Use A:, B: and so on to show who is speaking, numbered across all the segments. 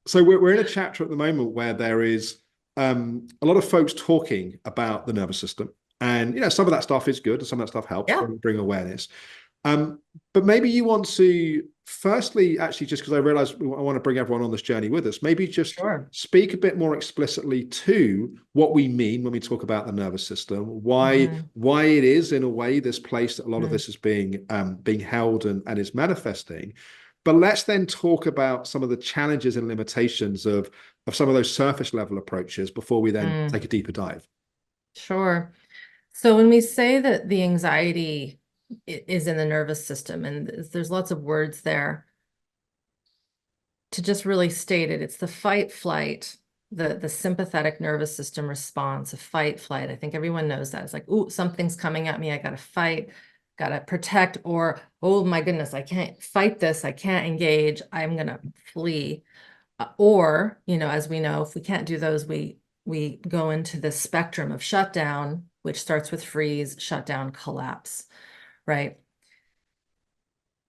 A: So we're in a chapter at the moment where there is a lot of folks talking about the nervous system, and some of that stuff is good, and some of that stuff helps
B: Yeah,
A: bring awareness. Um, but maybe you want to, firstly, actually, just because I realize I want to bring everyone on this journey with us, maybe just
B: sure.
A: speak a bit more explicitly to what we mean when we talk about the nervous system,
B: Hmm.
A: why it is in a way this place that a lot of
B: Hmm.
A: this is being held and is manifesting. But let's then talk about some of the challenges and limitations of some of those surface level approaches before we then
B: Mm,
A: take a deeper dive.
B: sure. So when we say that the anxiety is in the nervous system, and there's lots of words there, to just really state it, it's the fight flight, the sympathetic nervous system response, a fight flight. I think everyone knows that. It's like, oh, something's coming at me. I got to fight, got to protect, or, oh my goodness, I can't fight this. I can't engage. I'm going to flee. Or, as we know, if we can't do those, we go into the spectrum of shutdown, which starts with freeze, shutdown, collapse, right?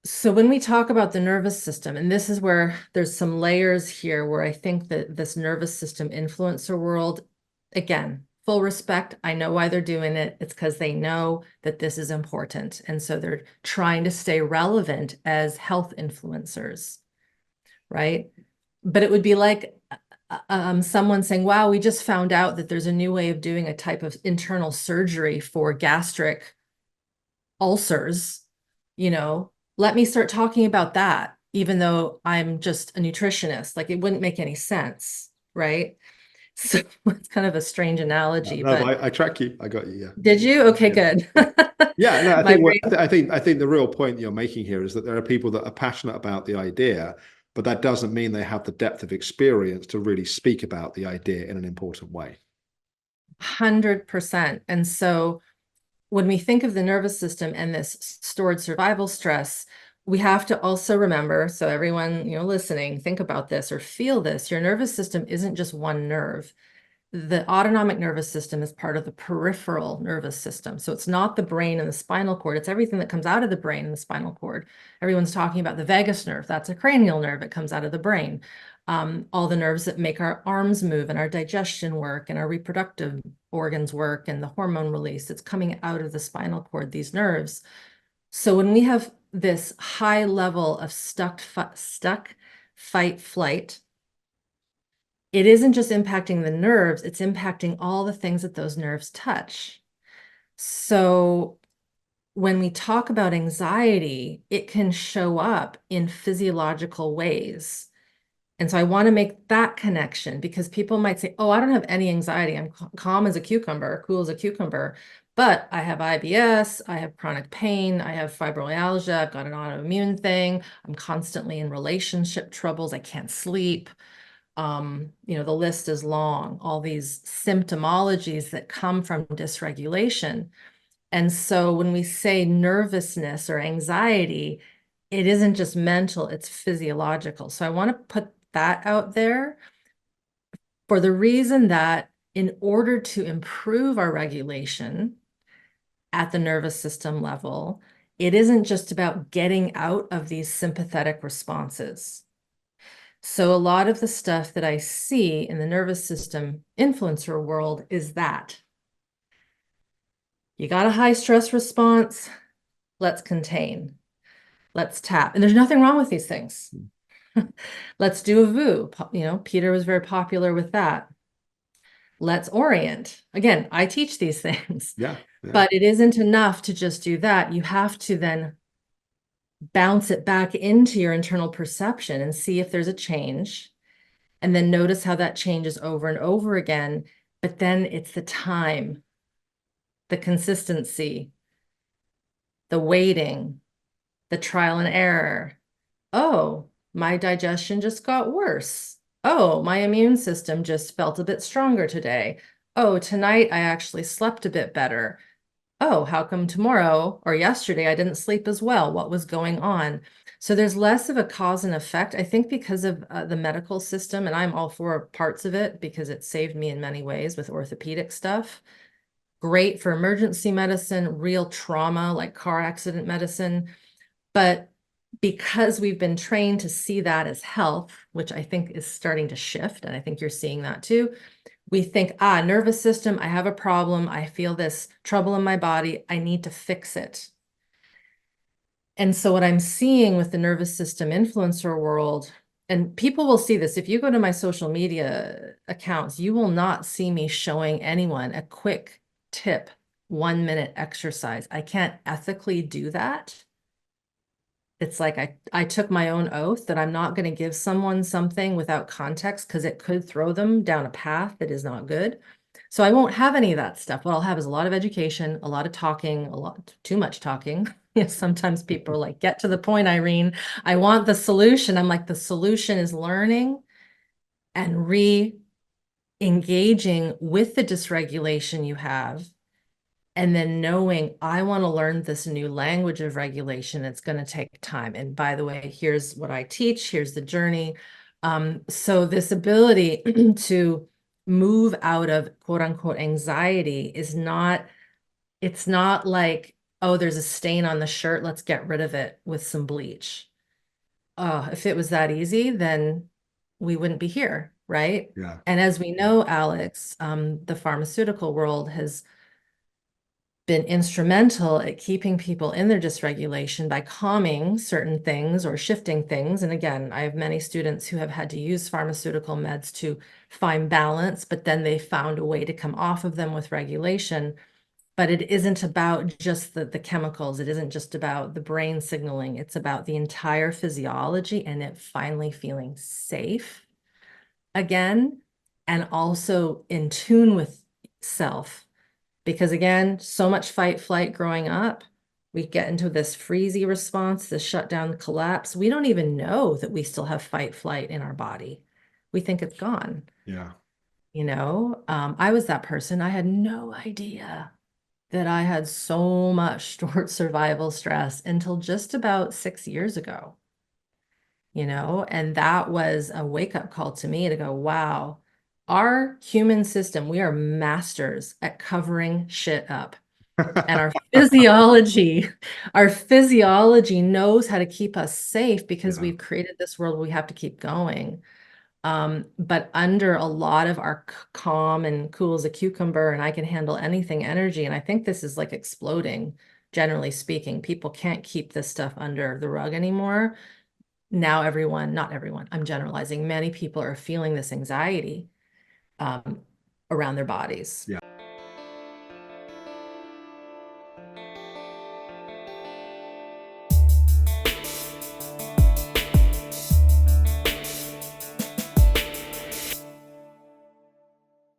B: So when we talk about the nervous system, and this is where there's some layers here where I think that this nervous system influencer world, again, full respect, I know why they're doing it. It's because they know that this is important. And so they're trying to stay relevant as health influencers, right? But it would be like someone saying, wow, we just found out that there's a new way of doing a type of internal surgery for gastric ulcers, you know, let me start talking about that, even though I'm just a nutritionist. Like it wouldn't make any sense, right? So it's kind of a strange analogy,
A: No,
B: but
A: but I track you. I got you. Yeah.
B: did you? Okay,
A: Yeah.
B: good.
A: Yeah. Yeah, no, I
B: My
A: think what
B: brain.
A: I think the real point you're making here is that there are people that are passionate about the idea, but that doesn't mean they have the depth of experience to really speak about the idea in an important way.
B: 100%. And so when we think of the nervous system and this stored survival stress, we have to also remember, so everyone, listening, think about this or feel this. Your nervous system isn't just one nerve. The autonomic nervous system is part of the peripheral nervous system. So it's not the brain and the spinal cord. It's everything that comes out of the brain and the spinal cord. Everyone's talking about the vagus nerve. That's a cranial nerve. It comes out of the brain. All the nerves that make our arms move and our digestion work and our reproductive organs work and the hormone release, it's coming out of the spinal cord, these nerves. So when we have this high level of stuck fight, flight, it isn't just impacting the nerves, it's impacting all the things that those nerves touch. So when we talk about anxiety, it can show up in physiological ways. And so I want to make that connection because people might say, oh, I don't have any anxiety. I'm calm as a cucumber, cool as a cucumber, but I have IBS, I have chronic pain, I have fibromyalgia, I've got an autoimmune thing, I'm constantly in relationship troubles, I can't sleep. The list is long, all these symptomologies that come from dysregulation. And so when we say nervousness or anxiety, it isn't just mental, it's physiological. So I want to put that out there for the reason that in order to improve our regulation at the nervous system level, it isn't just about getting out of these sympathetic responses. So a lot of the stuff that I see in the nervous system influencer world is that you got a high stress response, let's contain, let's tap. And there's nothing wrong with these things. Let's do a VU. Peter was very popular with that. Let's orient. Again, I teach these things,
A: Yeah, yeah.
B: but it isn't enough to just do that. You have to then bounce it back into your internal perception and see if there's a change. And then notice how that changes over and over again. But then it's the time, the consistency, the waiting, the trial and error. Oh, my digestion just got worse. Oh, my immune system just felt a bit stronger today. Oh, tonight I actually slept a bit better. Oh, how come tomorrow or yesterday I didn't sleep as well? What was going on? So there's less of a cause and effect, I think, because of the medical system, and I'm all for parts of it because it saved me in many ways with orthopedic stuff. Great for emergency medicine, real trauma like car accident medicine. But because we've been trained to see that as health, which I think is starting to shift, and I think you're seeing that too. We think, nervous system, I have a problem. I feel this trouble in my body. I need to fix it. And so what I'm seeing with the nervous system influencer world, and people will see this, if you go to my social media accounts, you will not see me showing anyone a quick tip, 1 minute exercise. I can't ethically do that. It's like I took my own oath that I'm not going to give someone something without context because it could throw them down a path that is not good. So I won't have any of that stuff. What I'll have is a lot of education, a lot of talking, a lot too much talking. Sometimes people are like, get to the point, Irene. I want the solution. I'm like, the solution is learning and re-engaging with the dysregulation you have, and then knowing I want to learn this new language of regulation. It's going to take time. And by the way, here's what I teach. Here's the journey. So this ability to move out of quote unquote anxiety is not, it's not like, oh, there's a stain on the shirt. Let's get rid of it with some bleach. Oh, if it was that easy, then we wouldn't be here, right?
A: Yeah.
B: And as we know, Alex, the pharmaceutical world has been instrumental at keeping people in their dysregulation by calming certain things or shifting things. And again, I have many students who have had to use pharmaceutical meds to find balance, but then they found a way to come off of them with regulation. But it isn't about just the chemicals. It isn't just about the brain signaling. It's about the entire physiology and it finally feeling safe again, and also in tune with self. Because again, so much fight, flight growing up, we get into this freezy response, this shutdown collapse. We don't even know that we still have fight, flight in our body. We think it's gone.
A: Yeah.
B: I was that person. I had no idea that I had so much stored survival stress until just about 6 years ago, and that was a wake-up call to me to go, wow, our human system, we are masters at covering shit up. And our physiology knows how to keep us safe because
A: Yeah.
B: we've created this world we have to keep going. But under a lot of our calm and cool as a cucumber, and I can handle anything energy. And I think this is like exploding, generally speaking. People can't keep this stuff under the rug anymore. Now everyone, not everyone, I'm generalizing, many people are feeling this anxiety around their bodies.
A: Yeah.